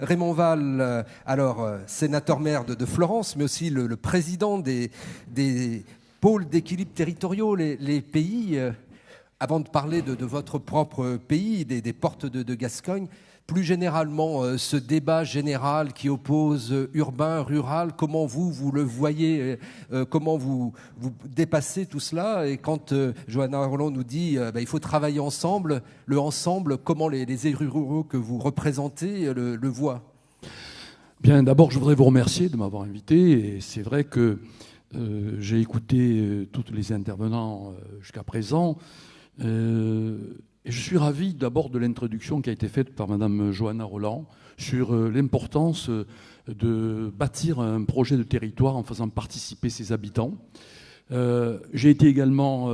Raymond Vall, sénateur maire de Florence, mais aussi le président des pôles d'équilibre territoriaux, les pays, avant de parler de votre propre pays, des portes de Gascogne, plus généralement, ce débat général qui oppose urbain, rural, comment vous le voyez, comment vous dépassez tout cela? Et quand Johanna Roland nous dit il faut travailler ensemble, le ensemble, comment les élus ruraux que vous représentez le voient? Bien, d'abord, je voudrais vous remercier de m'avoir invité. Et c'est vrai que j'ai écouté tous les intervenants jusqu'à présent. Et je suis ravi d'abord de l'introduction qui a été faite par Madame Johanna Roland sur l'importance de bâtir un projet de territoire en faisant participer ses habitants. J'ai été également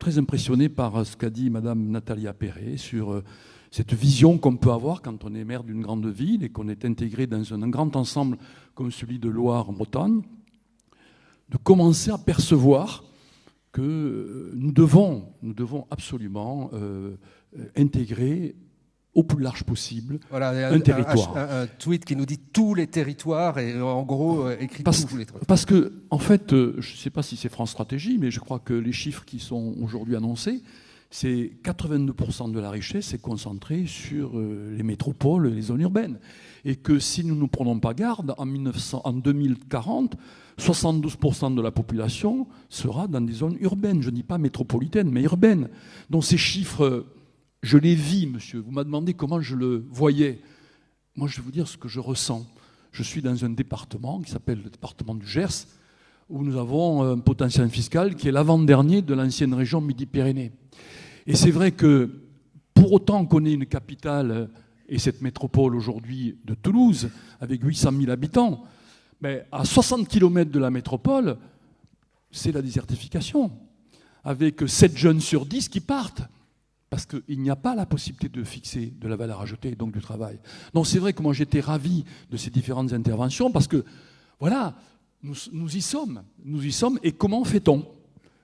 très impressionné par ce qu'a dit Madame Nathalie Appéré sur cette vision qu'on peut avoir quand on est maire d'une grande ville et qu'on est intégré dans un grand ensemble comme celui de Loire en Bretagne, de commencer à percevoir que nous devons absolument intégrer au plus large possible un territoire. Un tweet qui nous dit tous les territoires et en gros écrit tous les territoires. Parce que, en fait, je ne sais pas si c'est France Stratégie, mais je crois que les chiffres qui sont aujourd'hui annoncés, c'est 82% de la richesse est concentrée sur les métropoles, les zones urbaines. Et que si nous ne prenons pas garde, en 2040, 72% de la population sera dans des zones urbaines. Je ne dis pas métropolitaines, mais urbaines. Donc ces chiffres, je les vis, monsieur. Vous m'avez demandé comment je le voyais. Moi, je vais vous dire ce que je ressens. Je suis dans un département qui s'appelle le département du Gers, où nous avons un potentiel fiscal qui est l'avant-dernier de l'ancienne région Midi-Pyrénées. Et c'est vrai que, pour autant qu'on ait une capitale et cette métropole aujourd'hui de Toulouse, avec 800 000 habitants, mais à 60 km de la métropole, c'est la désertification, avec 7 jeunes sur 10 qui partent, parce qu'il n'y a pas la possibilité de fixer de la valeur ajoutée et donc du travail. Donc c'est vrai que moi j'étais ravi de ces différentes interventions, parce que, voilà, nous y sommes, et comment fait-on?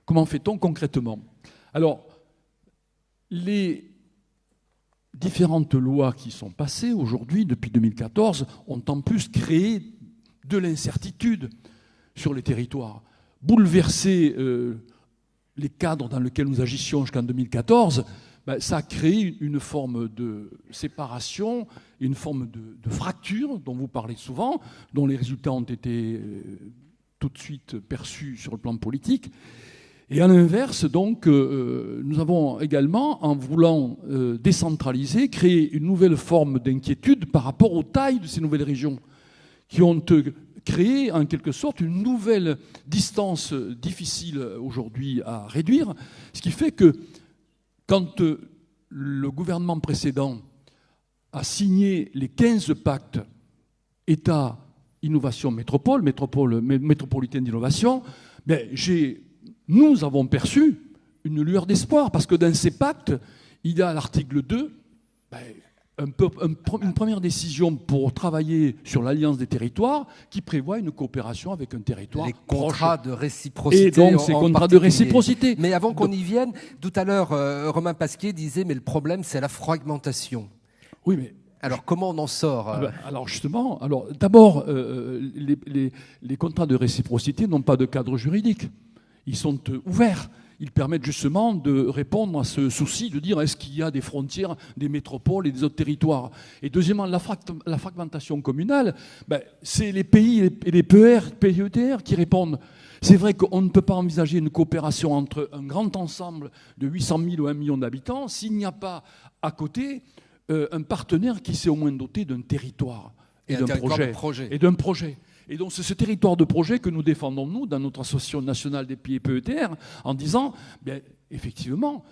Comment fait-on concrètement? Alors, les différentes lois qui sont passées aujourd'hui, depuis 2014, ont en plus créé de l'incertitude sur les territoires, bouleversé les cadres dans lesquels nous agissions jusqu'en 2014, ça a créé une forme de séparation, une forme de fracture dont vous parlez souvent, dont les résultats ont été tout de suite perçus sur le plan politique. Et à l'inverse, donc, nous avons également, en voulant décentraliser, créé une nouvelle forme d'inquiétude par rapport aux tailles de ces nouvelles régions, qui ont créé en quelque sorte une nouvelle distance difficile aujourd'hui à réduire, ce qui fait que quand le gouvernement précédent a signé les 15 pactes État, innovation, métropole métropolitaine d'innovation, nous avons perçu une lueur d'espoir, parce que dans ces pactes, il y a à l'article 2 une première décision pour travailler sur l'alliance des territoires qui prévoit une coopération avec un territoire les proche. Contrats de réciprocité. Et donc ces contrats de réciprocité. Mais avant qu'on y vienne, tout à l'heure, Romain Pasquier disait, mais le problème, c'est la fragmentation. Oui, mais... Alors comment on en sort? Alors justement, d'abord, les contrats de réciprocité n'ont pas de cadre juridique. Ils sont ouverts. Ils permettent justement de répondre à ce souci de dire est-ce qu'il y a des frontières des métropoles et des autres territoires. Et deuxièmement, la fragmentation communale, c'est les pays et les PETR qui répondent. C'est vrai qu'on ne peut pas envisager une coopération entre un grand ensemble de 800 000 ou 1 million d'habitants s'il n'y a pas à côté un partenaire qui s'est au moins doté d'un territoire et d'un projet. Et donc c'est ce territoire de projet que nous défendons, nous, dans notre Association nationale des pays PETR, en disant, effectivement,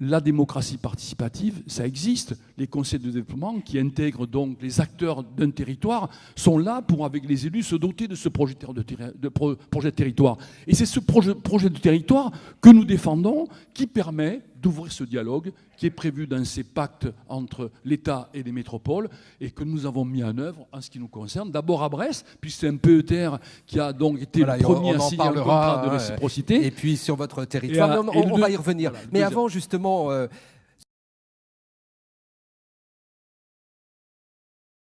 la démocratie participative, ça existe. Les conseils de développement qui intègrent donc les acteurs d'un territoire sont là pour, avec les élus, se doter de ce projet de territoire. Et c'est ce projet de territoire que nous défendons qui permet d'ouvrir ce dialogue qui est prévu dans ces pactes entre l'État et les métropoles et que nous avons mis en œuvre en ce qui nous concerne. D'abord à Brest, puis c'est un PETR qui a donc été le premier à signer un contrat de réciprocité. Et puis sur votre territoire, on va y revenir. Mais avant, justement,